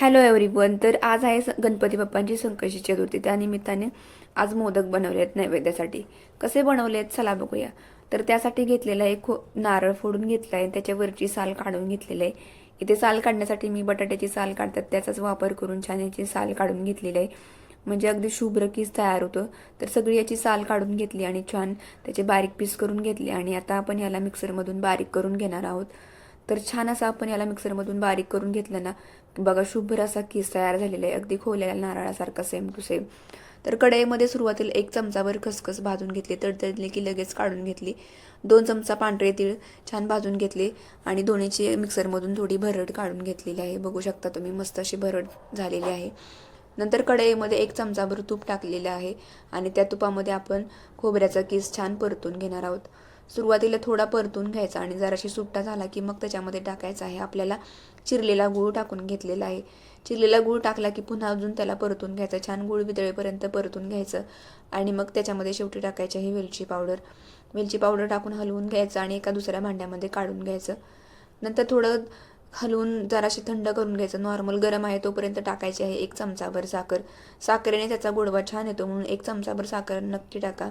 Hello everyone. तर आज आहे गणपती बाप्पांची संकष्टी चतुर्थी. त्यानिमित्ताने आज मोदक बनवले आहेत नैवेद्यासाठी. कसे बनवले आहेत चला बघूया. तर त्यासाठी घेतलेला आहे नारळ फोडून घेतला आहे, त्याच्यावरची साल काढून घेतलेली आहे. इथे साल काढण्यासाठी मी बटाट्याची साल काढतात त्याचाच वापर करून छान याची साल काढून घेतलेली आहे, म्हणजे अगदी शुभ्र कीस तयार होतं. तर सगळी याची साल काढून घेतली आणि छान त्याचे बारीक पीस करून घेतले आणि आता आपण याला मिक्सरमधून बारीक करून घेणार आहोत. तर छान असं आपण याला मिक्सरमधून बारीक करून घेतलं ना, बघा शुभ्र असा किस तयार झालेला आहे, अगदी खोवलेल्या नारळासारखा सेम टू सेम. तर कढईमध्ये सुरुवातीला 1 चमचाभर खसखस भाजून घेतली, तडतडली की लगेच काढून घेतली. 2 चमचा पांढरे तीळ छान भाजून घेतले आणि दोन्हीची मिक्सरमधून थोडी भरड काढून घेतलेली आहे. बघू शकता तुम्ही, मस्त अशी भरड झालेली आहे. नंतर कढईमध्ये 1 चमचाभर तूप टाकलेलं आहे आणि त्या तुपामध्ये आपण खोबऱ्याचा किस छान परतून घेणार आहोत. सुरुवातीला थोडा परतून घ्यायचा आणि जराशी सुट्टा झाला की मग त्याच्यामध्ये टाकायचा आहे आपल्याला चिरलेला गूळ टाकून घेतलेला आहे. चिरलेला गूळ टाकला की पुन्हा अजून त्याला परतून घ्यायचं, छान गूळ वितळेपर्यंत परतून घ्यायचं आणि मग त्याच्यामध्ये शेवटी टाकायची आहे वेलची पावडर. वेलची पावडर टाकून हलवून घ्यायचं आणि एका दुसऱ्या भांड्यामध्ये काढून घ्यायचं. नंतर थोडं हलवून जराशी थंड करून घ्यायचं. नॉर्मल गरम आहे तोपर्यंत टाकायची आहे 1 चमचाभर साखर. साखरेने त्याचा गोडवा छान येतो म्हणून 1 चमचाभर साखर नक्की टाका.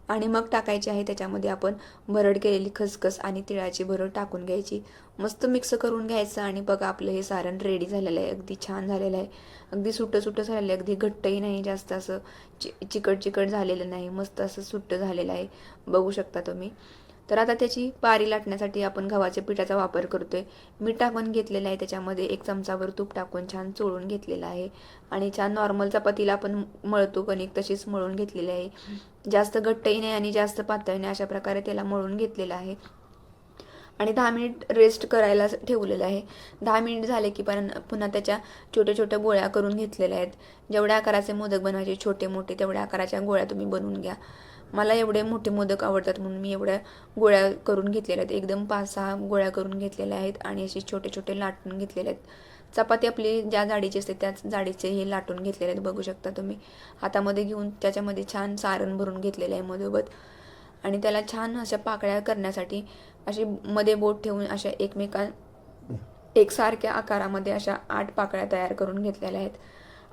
आणि मग टाकायची आहे त्याच्यामध्ये आपण भरड केलेली खसखस आणि तिळाची भरड टाकून घ्यायची. मस्त मिक्स करून घ्यायचं आणि बघा आपलं हे सारण रेडी झालेलं आहे. अगदी छान झालेलं आहे, अगदी सुट्टं सुट्टं झालेलं आहे, अगदी घट्टही नाही, जास्त असं चिकट चिकट झालेलं नाही, मस्त असं सुट्टं झालेलं आहे, बघू शकता तुम्ही. तर आता त्याची पारी लाटण्यासाठी आपण गव्हाच्या पिठाचा वापर करतोय. मीठ टाकून घेतलेलं आहे, त्याच्यामध्ये 1 चमचाभर तूप टाकून छान चोळून घेतलेलं आहे आणि छान नॉर्मल चपातीला आपण मळतो कणिक तशीच मळून घेतलेली आहे. जास्त घट्टही नाही आणि जास्त पातळ नाही, अशा प्रकारे त्याला मळून घेतलेलं आहे आणि 10 मिनिट रेस्ट करायला ठेवलेलं आहे. 10 मिनिट झाले की पुन्हा त्याच्या छोट्या छोट्या गोळ्या करून घेतलेल्या आहेत. जेवढ्या आकाराचे मोदक बनवायचे छोटे मोठे तेवढ्या आकाराच्या गोळ्या तुम्ही बनवून घ्या. मला एवढे मोठे मोदक आवडतात म्हणून मी एवढ्या गोळ्या करून घेतलेल्या आहेत. एकदम 5-6 गोळ्या करून घेतलेल्या आहेत आणि असे छोटे छोटे लाटून घेतलेले आहेत. चपाती आपली ज्या जाडीची असते त्याच जाडीचे हे लाटून घेतलेले आहेत, बघू शकता तुम्ही. हातामध्ये घेऊन त्याच्यामध्ये छान सारण भरून घेतलेलं आहे मधोमध आणि त्याला छान अशा पाकळ्या करण्यासाठी अशी मध्ये बोट ठेवून अशा एकसारख्या आकारामध्ये अशा 8 पाकळ्या तयार करून घेतलेल्या आहेत.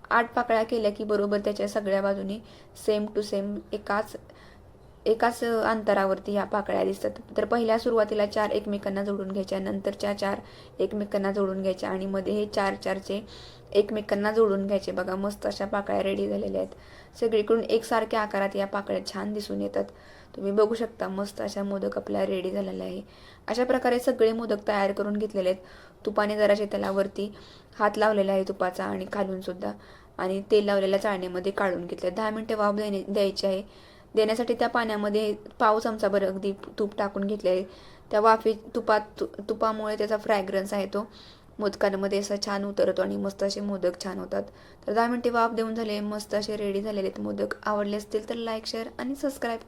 8 पाकळ्या केल्या की बरोबर त्याच्या सगळ्या बाजूनी सेम टू सेम एकाच अंतरावरती ह्या पाकळ्या दिसतात. तर पहिल्या सुरुवातीला 4 एकमेकांना जोडून घ्यायच्या, नंतरच्या 4 एकमेकांना जोडून घ्यायच्या आणि मध्ये हे 4-4चे एकमेकांना जोडून घ्यायचे. बघा मस्त अशा पाकळ्या रेडी झालेल्या आहेत. सगळीकडून एकसारख्या आकारात या पाकळ्या छान दिसून येतात. तुम्ही बघू शकता मस्त अशा मोदक आपल्या रेडी झालेला आहे. अशा प्रकारे सगळे मोदक तयार करून घेतलेले आहेत. तुपाने जराशे त्याला वरती हात लावलेला आहे तुपाचा आणि खालून सुद्धा, आणि तेल लावलेल्या चाळणीमध्ये काढून घेतले. 10 मिनिटे वाफ द्यायची आहे. देण्यासाठी त्या पाण्यामध्ये पाव चमचाभर अगदी तूप टाकून घेतले आहे. त्या तुपामुळे त्याचा फ्रॅग्रन्स आहे तो मोदकांमध्ये असा छान उतरतो आणि मस्त असे मोदक छान होतात. तर 10 मिनिटे वाफ देऊन झाले, मस्त असे रेडी झालेले आहेत मोदक. आवडले असतील तर लाईक, शेअर आणि सबस्क्राईब